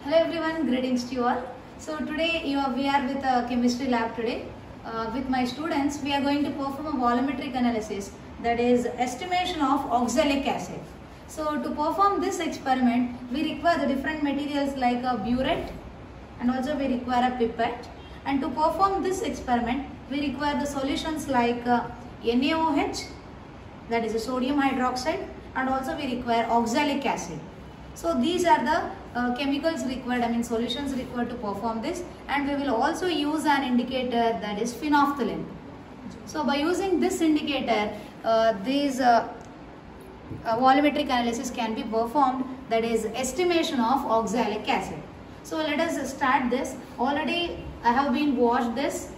Hello everyone, greetings to you all. So today we are with a chemistry lab today. With my students, we are going to perform a volumetric analysis, that is estimation of oxalic acid. So to perform this experiment, we require the different materials like a burette and also we require a pipette. And to perform this experiment, we require the solutions like NaOH, that is a sodium hydroxide, and also we require oxalic acid. So these are the chemicals required, solutions required to perform this, and we will also use an indicator, that is phenolphthalein. So by using this indicator, these volumetric analysis can be performed, that is estimation of oxalic acid. So let us start this. Already I have been washed this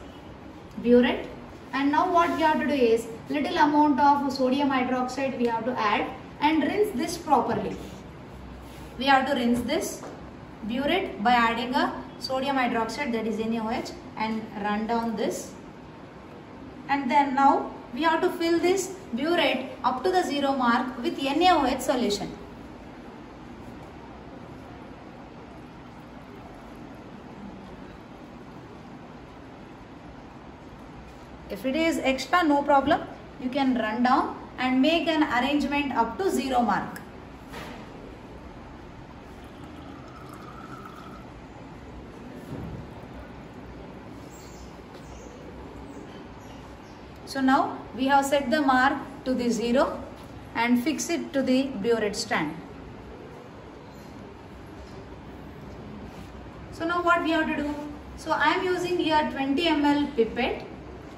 burette, and now what we have to do is little amount of sodium hydroxide we have to add and rinse this properly. We have to rinse this burette by adding a sodium hydroxide, that is NaOH, and run down this. And then now we have to fill this burette up to the 0 mark with NaOH solution. If it is extra, no problem. You can run down and make an arrangement up to 0 mark. So now we have set the mark to the 0 and fix it to the burette stand. So now what we have to do? So I am using here 20 ml pipette.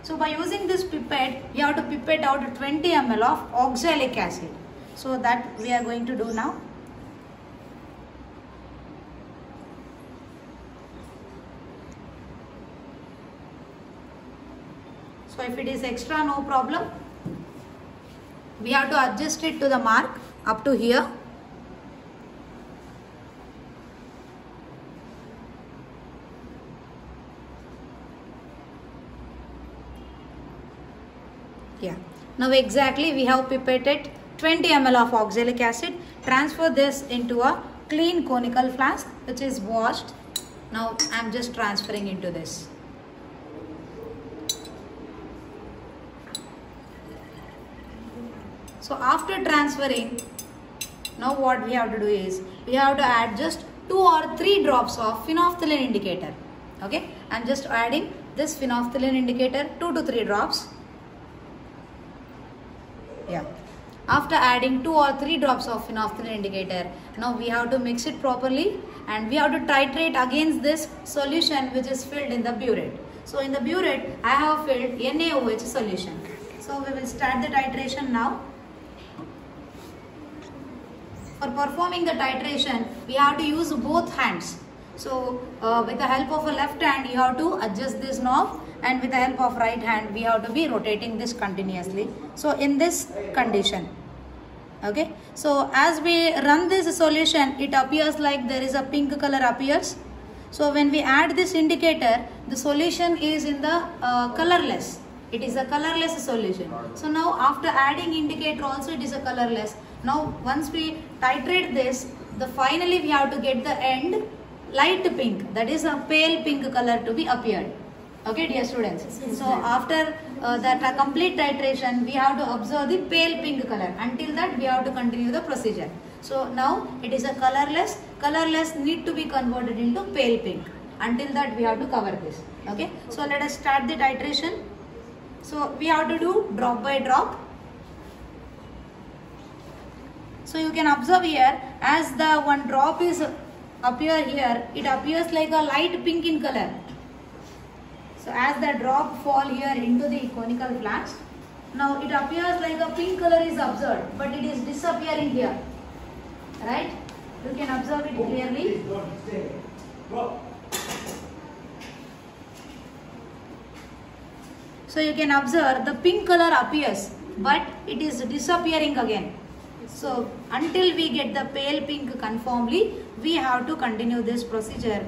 So by using this pipette, we have to pipette out 20 ml of oxalic acid. So that we are going to do now. So if it is extra, no problem. We have to adjust it to the mark up to here. Yeah. Now exactly we have pipetted 20 ml of oxalic acid. Transfer this into a clean conical flask which is washed. Now I am just transferring into this. So after transferring, now what we have to do is, we have to add just 2 or 3 drops of phenolphthalein indicator. Okay, I am just adding this phenolphthalein indicator, 2 to 3 drops. Yeah. After adding 2 or 3 drops of phenolphthalein indicator, now we have to mix it properly and we have to titrate against this solution which is filled in the burette. So in the burette, I have filled NaOH solution. So we will start the titration now. For performing the titration, we have to use both hands. So with the help of a left hand, you have to adjust this knob, and with the help of right hand, we have to be rotating this continuously. So in this condition, okay. So as we run this solution, it appears like there is a pink color appears. So when we add this indicator, the solution is in the colorless. It is a colorless solution. So now after adding indicator also it is a colorless. Now once we titrate this, finally we have to get the end light pink, that is a pale pink color to be appeared. Okay dear students. So after that complete titration, we have to observe the pale pink color. Until that we have to continue the procedure. So now it is a colorless. Colorless need to be converted into pale pink. Until that we have to cover this. Okay. So let us start the titration. So we have to do drop by drop. So you can observe here, as the one drop is appear here, it appears like a light pink in color. So as the drop fall here into the conical flask, now it appears like a pink color is observed, but it is disappearing here. Right? You can observe it clearly. So you can observe the pink color appears, but it is disappearing again. So until we get the pale pink conformly, we have to continue this procedure.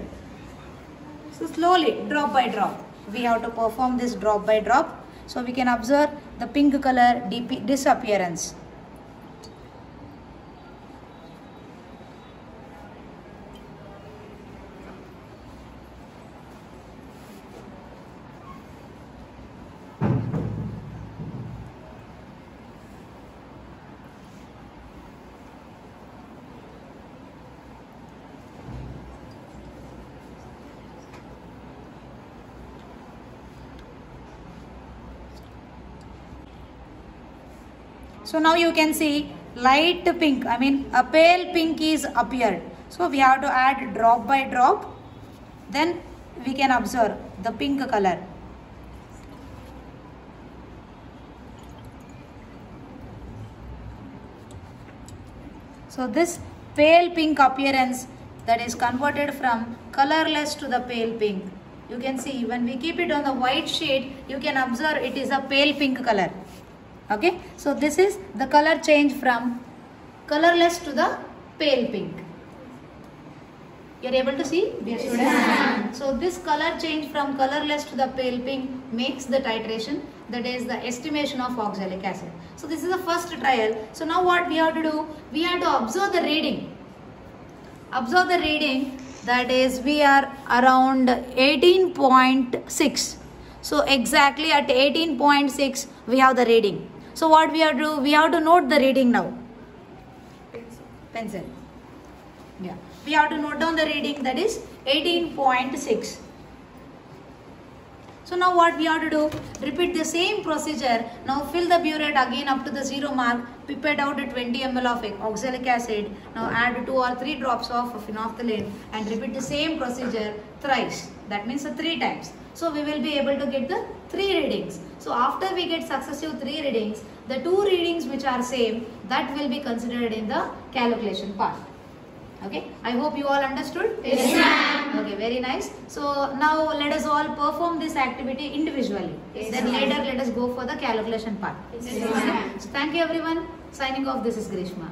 So slowly, drop by drop, we have to perform this drop by drop. So we can observe the pink color disappearance. So now you can see light pink, I mean a pale pink is appeared. So we have to add drop by drop. Then we can observe the pink color. So this pale pink appearance, that is converted from colorless to the pale pink. You can see when we keep it on the white shade, you can observe it is a pale pink color. Okay, so this is the color change from colorless to the pale pink. You are able to see, dear students? So this color change from colorless to the pale pink makes the titration, that is the estimation of oxalic acid. So this is the first trial. So now what we have to do? We have to observe the reading. Observe the reading, that is we are around 18.6. So exactly at 18.6 we have the reading. So what we have to do? We have to note the reading now. Pencil. Yeah. We have to note down the reading, that is 18.6. So now what we have to do? Repeat the same procedure. Now fill the burette again up to the 0 mark. Pipette out 20 ml of oxalic acid. Now add 2 or 3 drops of phenolphthalein and repeat the same procedure thrice. That means 3 times. So we will be able to get the 3 readings. So after we get successive 3 readings, the 2 readings which are same, that will be considered in the calculation part. Okay, I hope you all understood. Yes, ma'am. Okay, very nice. So now let us all perform this activity individually. Yes, then later let us go for the calculation part. Yes, ma'am. So thank you everyone. Signing off, this is Grishma.